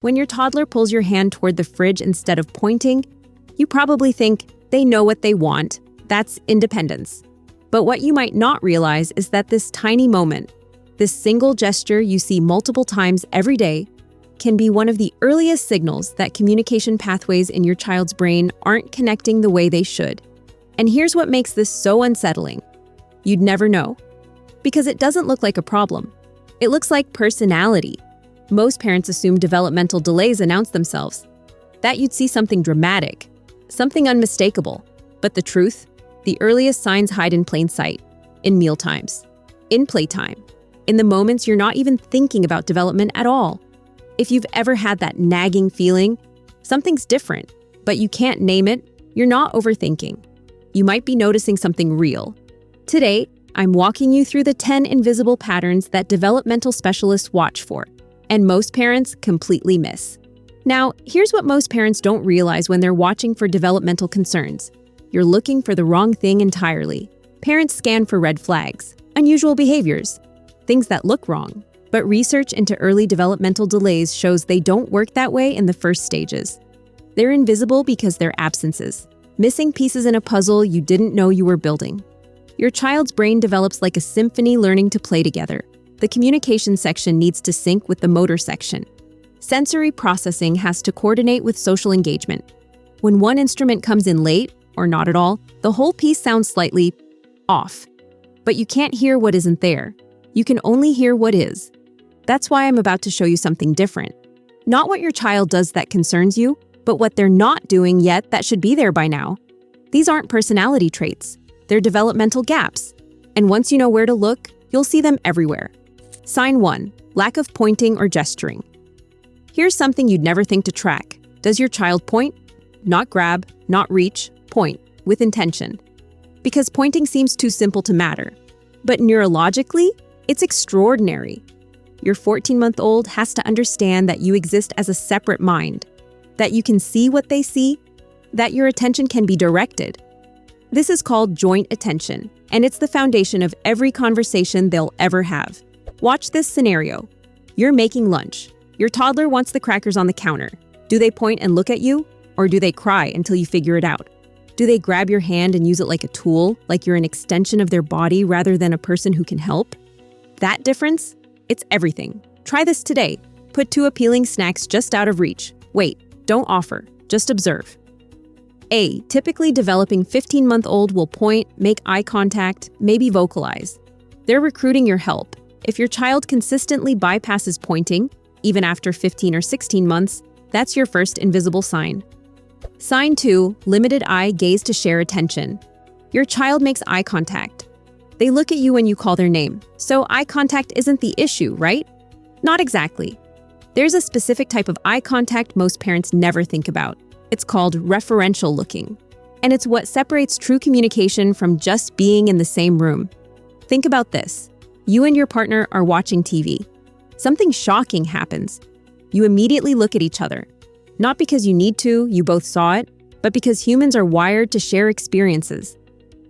When your toddler pulls your hand toward the fridge instead of pointing, you probably think they know what they want. That's independence. But what you might not realize is that this tiny moment, this single gesture you see multiple times every day, can be one of the earliest signals that communication pathways in your child's brain aren't connecting the way they should. And here's what makes this so unsettling. You'd never know. Because it doesn't look like a problem. It looks like personality. Most parents assume developmental delays announce themselves. That you'd see something dramatic, something unmistakable. But the truth? The earliest signs hide in plain sight. In mealtimes. In playtime. In the moments you're not even thinking about development at all. If you've ever had that nagging feeling, something's different, but you can't name it, you're not overthinking. You might be noticing something real. Today, I'm walking you through the 10 invisible patterns that developmental specialists watch for, and most parents completely miss. Now, here's what most parents don't realize when they're watching for developmental concerns. You're looking for the wrong thing entirely. Parents scan for red flags, unusual behaviors, things that look wrong. But research into early developmental delays shows they don't work that way in the first stages. They're invisible because they're absences, missing pieces in a puzzle you didn't know you were building. Your child's brain develops like a symphony learning to play together. The communication section needs to sync with the motor section. Sensory processing has to coordinate with social engagement. When one instrument comes in late, or not at all, the whole piece sounds slightly off. But you can't hear what isn't there. You can only hear what is. That's why I'm about to show you something different. Not what your child does that concerns you, but what they're not doing yet that should be there by now. These aren't personality traits. They're developmental gaps. And once you know where to look, you'll see them everywhere. Sign 1. Lack of pointing or gesturing. Here's something you'd never think to track. Does your child point? Not grab, not reach, point, with intention. Because pointing seems too simple to matter. But neurologically, it's extraordinary. Your 14-month-old has to understand that you exist as a separate mind, that you can see what they see, that your attention can be directed. This is called joint attention, and it's the foundation of every conversation they'll ever have. Watch this scenario. You're making lunch. Your toddler wants the crackers on the counter. Do they point and look at you, or do they cry until you figure it out? Do they grab your hand and use it like a tool, like you're an extension of their body rather than a person who can help? That difference? It's everything. Try this today. Put 2 appealing snacks just out of reach. Wait, don't offer, just observe. A typically developing 15-month-old will point, make eye contact, maybe vocalize. They're recruiting your help. If your child consistently bypasses pointing, even after 15 or 16 months, that's your first invisible sign. Sign 2, limited eye gaze to share attention. Your child makes eye contact. They look at you when you call their name, so eye contact isn't the issue, right? Not exactly. There's a specific type of eye contact most parents never think about. It's called referential looking, and it's what separates true communication from just being in the same room. Think about this. You and your partner are watching TV. Something shocking happens. You immediately look at each other. Not because you need to, you both saw it, but because humans are wired to share experiences.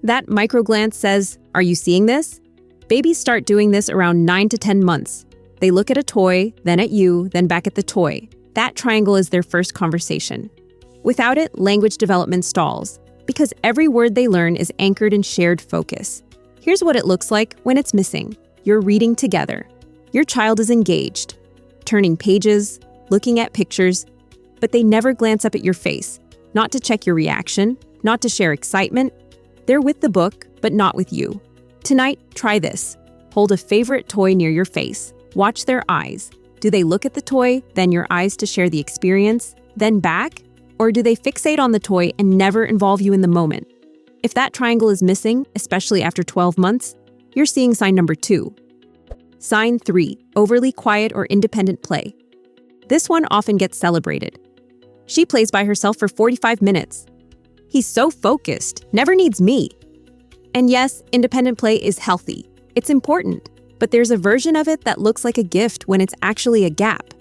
That microglance says, "Are you seeing this?" Babies start doing this around 9 to 10 months. They look at a toy, then at you, then back at the toy. That triangle is their first conversation. Without it, language development stalls, because every word they learn is anchored in shared focus. Here's what it looks like when it's missing. You're reading together. Your child is engaged, turning pages, looking at pictures, but they never glance up at your face, not to check your reaction, not to share excitement. They're with the book, but not with you. Tonight, try this. Hold a favorite toy near your face. Watch their eyes. Do they look at the toy, then your eyes to share the experience, then back? Or do they fixate on the toy and never involve you in the moment? If that triangle is missing, especially after 12 months, you're seeing sign number 2. Sign 3, overly quiet or independent play. This one often gets celebrated. She plays by herself for 45 minutes. He's so focused, never needs me. And yes, independent play is healthy. It's important, but there's a version of it that looks like a gift when it's actually a gap.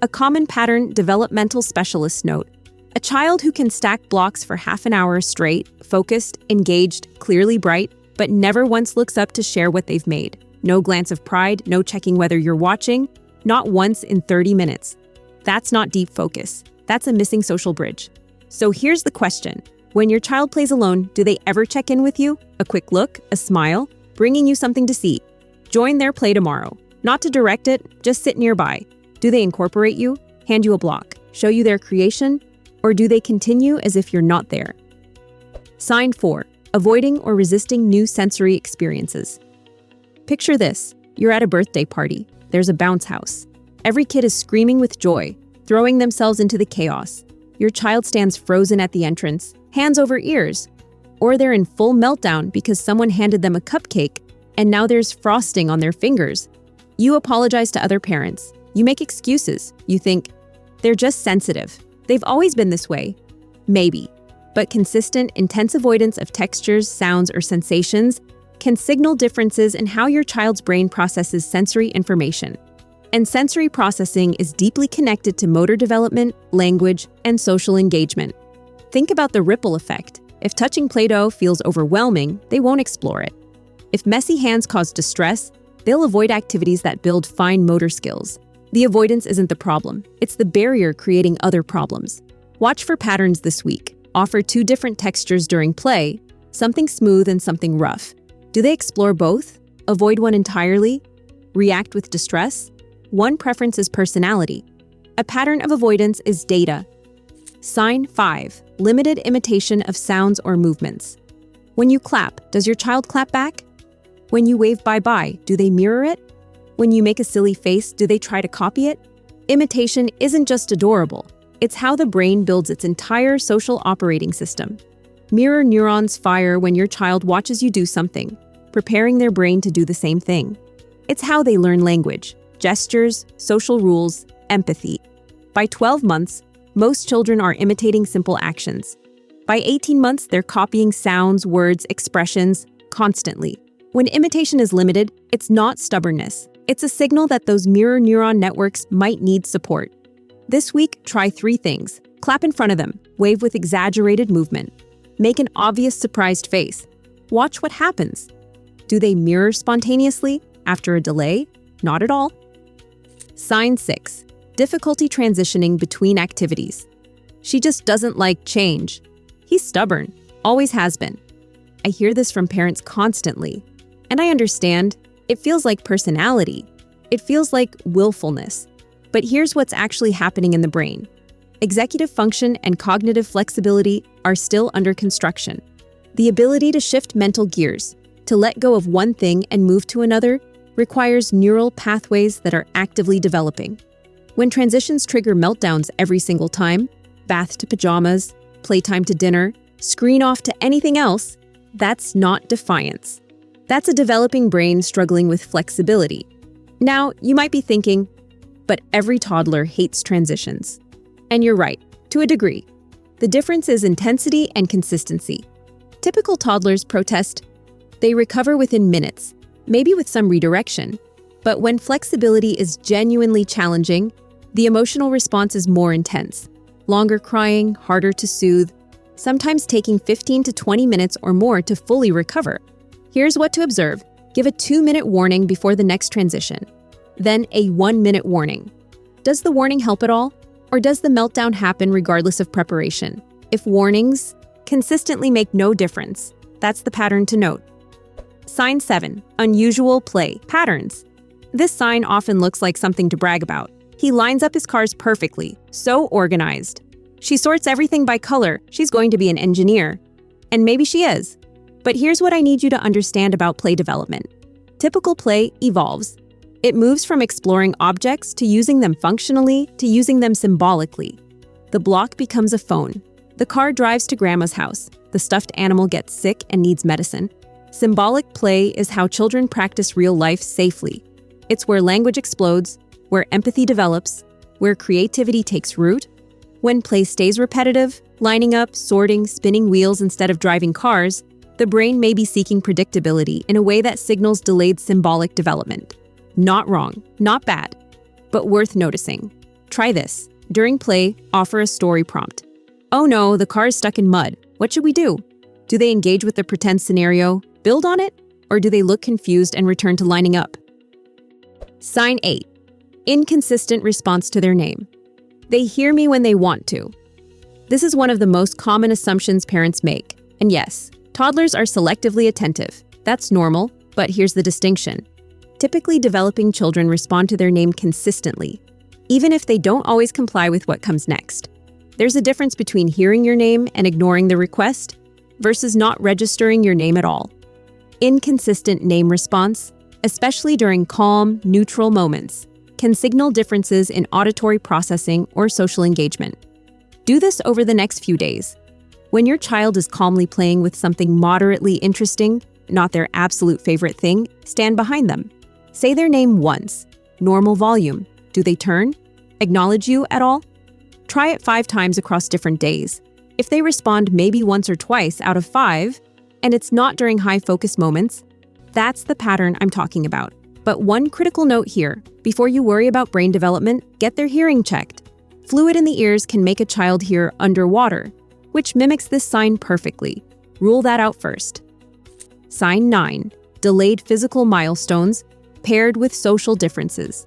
A common pattern developmental specialists note: a child who can stack blocks for half an hour straight, focused, engaged, clearly bright, but never once looks up to share what they've made. No glance of pride, no checking whether you're watching, not once in 30 minutes. That's not deep focus. That's a missing social bridge. So here's the question. When your child plays alone, do they ever check in with you? A quick look, a smile, bringing you something to see. Join their play tomorrow. Not to direct it, just sit nearby. Do they incorporate you, hand you a block, show you their creation, or do they continue as if you're not there? Sign 4. Avoiding or resisting new sensory experiences. Picture this. You're at a birthday party. There's a bounce house. Every kid is screaming with joy, throwing themselves into the chaos. Your child stands frozen at the entrance, hands over ears. Or they're in full meltdown because someone handed them a cupcake and now there's frosting on their fingers. You apologize to other parents. You make excuses. You think, they're just sensitive. They've always been this way. Maybe. But consistent, intense avoidance of textures, sounds, or sensations can signal differences in how your child's brain processes sensory information. And sensory processing is deeply connected to motor development, language, and social engagement. Think about the ripple effect. If touching Play-Doh feels overwhelming, they won't explore it. If messy hands cause distress, they'll avoid activities that build fine motor skills. The avoidance isn't the problem. It's the barrier creating other problems. Watch for patterns this week. Offer 2 different textures during play, something smooth and something rough. Do they explore both? Avoid one entirely? React with distress? One preference is personality. A pattern of avoidance is data. Sign 5. Limited imitation of sounds or movements. When you clap, does your child clap back? When you wave bye-bye, do they mirror it? When you make a silly face, do they try to copy it? Imitation isn't just adorable. It's how the brain builds its entire social operating system. Mirror neurons fire when your child watches you do something, preparing their brain to do the same thing. It's how they learn language, gestures, social rules, empathy. By 12 months, most children are imitating simple actions. By 18 months, they're copying sounds, words, expressions constantly. When imitation is limited, it's not stubbornness. It's a signal that those mirror neuron networks might need support. This week, try 3 things. Clap in front of them. Wave with exaggerated movement. Make an obvious surprised face. Watch what happens. Do they mirror spontaneously? After a delay? Not at all. Sign 6. Difficulty transitioning between activities. She just doesn't like change. He's stubborn. Always has been. I hear this from parents constantly. And I understand. It feels like personality. It feels like willfulness. But here's what's actually happening in the brain. Executive function and cognitive flexibility are still under construction. The ability to shift mental gears, to let go of one thing and move to another, requires neural pathways that are actively developing. When transitions trigger meltdowns every single time, bath to pajamas, playtime to dinner, screen off to anything else, that's not defiance. That's a developing brain struggling with flexibility. Now, you might be thinking, but every toddler hates transitions. And you're right, to a degree. The difference is intensity and consistency. Typical toddlers protest. They recover within minutes, maybe with some redirection. But when flexibility is genuinely challenging, the emotional response is more intense. Longer crying, harder to soothe, sometimes taking 15 to 20 minutes or more to fully recover. Here's what to observe. Give a 2-minute warning before the next transition. Then a 1-minute warning. Does the warning help at all? Or does the meltdown happen regardless of preparation? If warnings consistently make no difference, that's the pattern to note. Sign 7. Unusual play patterns. This sign often looks like something to brag about. He lines up his cars perfectly, so organized. She sorts everything by color. She's going to be an engineer. And maybe she is. But here's what I need you to understand about play development. Typical play evolves. It moves from exploring objects to using them functionally to using them symbolically. The block becomes a phone. The car drives to grandma's house. The stuffed animal gets sick and needs medicine. Symbolic play is how children practice real life safely. It's where language explodes, where empathy develops, where creativity takes root. When play stays repetitive, lining up, sorting, spinning wheels instead of driving cars, the brain may be seeking predictability in a way that signals delayed symbolic development. Not wrong, not bad, but worth noticing. Try this. During play, offer a story prompt. Oh no, the car is stuck in mud. What should we do? Do they engage with the pretend scenario, build on it, or do they look confused and return to lining up? Sign 8. Inconsistent response to their name. They hear me when they want to. This is one of the most common assumptions parents make. And yes, toddlers are selectively attentive. That's normal, but here's the distinction. Typically, developing children respond to their name consistently, even if they don't always comply with what comes next. There's a difference between hearing your name and ignoring the request versus not registering your name at all. Inconsistent name response, especially during calm, neutral moments, can signal differences in auditory processing or social engagement. Do this over the next few days. When your child is calmly playing with something moderately interesting, not their absolute favorite thing, stand behind them. Say their name once. Normal volume. Do they turn? Acknowledge you at all? Try it 5 times across different days. If they respond maybe once or twice out of 5, and it's not during high-focus moments, that's the pattern I'm talking about. But one critical note here, before you worry about brain development, get their hearing checked. Fluid in the ears can make a child hear underwater, which mimics this sign perfectly. Rule that out first. Sign 9. Delayed physical milestones paired with social differences.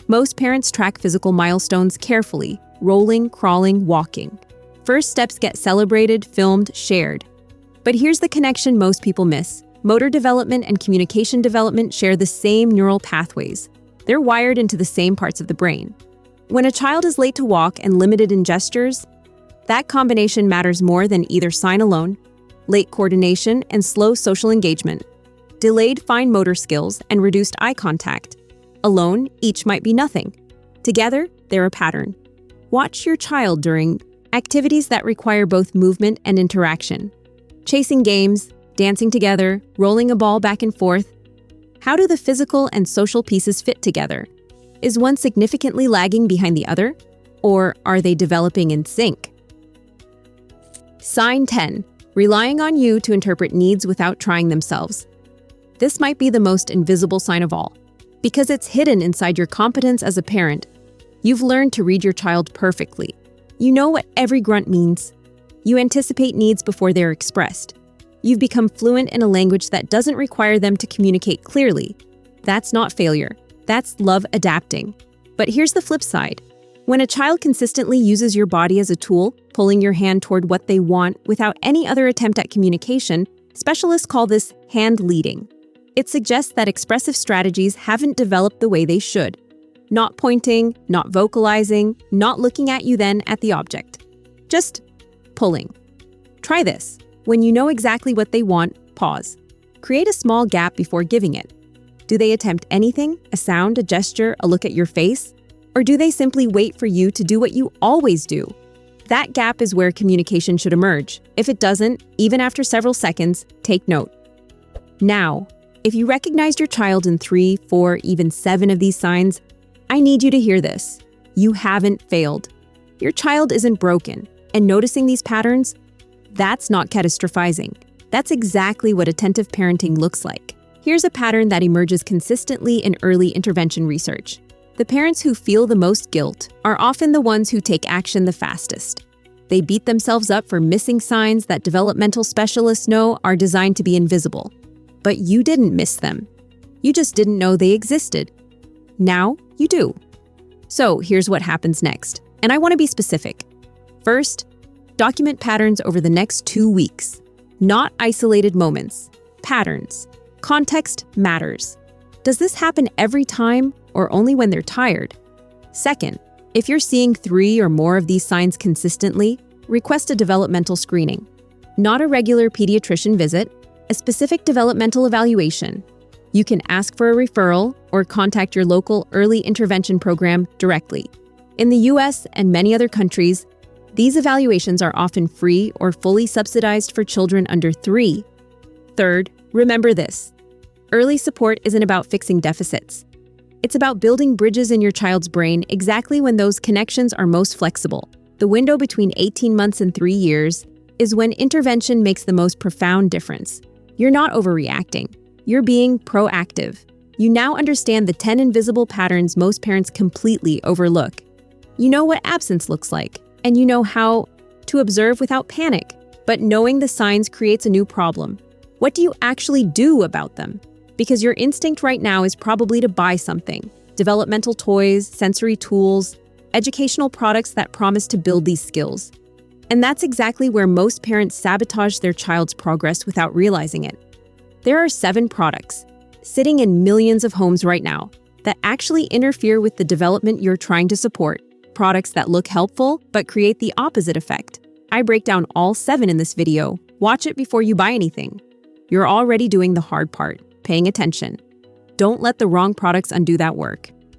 Most parents track physical milestones carefully, rolling, crawling, walking. First steps get celebrated, filmed, shared. But here's the connection most people miss. Motor development and communication development share the same neural pathways. They're wired into the same parts of the brain. When a child is late to walk and limited in gestures, that combination matters more than either sign alone, late coordination, and slow social engagement. Delayed fine motor skills and reduced eye contact. Alone, each might be nothing. Together, they're a pattern. Watch your child during activities that require both movement and interaction. Chasing games, dancing together, rolling a ball back and forth. How do the physical and social pieces fit together? Is one significantly lagging behind the other? Or are they developing in sync? Sign 10. Relying on you to interpret needs without trying themselves. This might be the most invisible sign of all. Because it's hidden inside your competence as a parent, you've learned to read your child perfectly. You know what every grunt means. You anticipate needs before they're expressed. You've become fluent in a language that doesn't require them to communicate clearly. That's not failure. That's love adapting. But here's the flip side. When a child consistently uses your body as a tool, pulling your hand toward what they want without any other attempt at communication, specialists call this hand leading. It suggests that expressive strategies haven't developed the way they should. Not pointing, not vocalizing, not looking at you then at the object. Just pulling. Try this. When you know exactly what they want, pause. Create a small gap before giving it. Do they attempt anything? A sound, a gesture, a look at your face? Or do they simply wait for you to do what you always do? That gap is where communication should emerge. If it doesn't, even after several seconds, take note. Now, if you recognized your child in 3, 4, even 7 of these signs, I need you to hear this. You haven't failed. Your child isn't broken. And noticing these patterns, that's not catastrophizing. That's exactly what attentive parenting looks like. Here's a pattern that emerges consistently in early intervention research. The parents who feel the most guilt are often the ones who take action the fastest. They beat themselves up for missing signs that developmental specialists know are designed to be invisible. But you didn't miss them. You just didn't know they existed. Now you do. So here's what happens next. And I want to be specific. First, document patterns over the next 2 weeks. Not isolated moments. Patterns. Context matters. Does this happen every time or only when they're tired? Second, if you're seeing 3 or more of these signs consistently, request a developmental screening. Not a regular pediatrician visit, a specific developmental evaluation. You can ask for a referral or contact your local early intervention program directly. In the US and many other countries, these evaluations are often free or fully subsidized for children under 3. Third, remember this. Early support isn't about fixing deficits. It's about building bridges in your child's brain exactly when those connections are most flexible. The window between 18 months and 3 years is when intervention makes the most profound difference. You're not overreacting. You're being proactive. You now understand the 10 invisible patterns most parents completely overlook. You know what absence looks like, and you know how to observe without panic. But knowing the signs creates a new problem. What do you actually do about them? Because your instinct right now is probably to buy something. Developmental toys, sensory tools, educational products that promise to build these skills. And that's exactly where most parents sabotage their child's progress without realizing it. There are 7 products, sitting in millions of homes right now, that actually interfere with the development you're trying to support. Products that look helpful, but create the opposite effect. I break down all 7 in this video. Watch it before you buy anything. You're already doing the hard part, paying attention. Don't let the wrong products undo that work.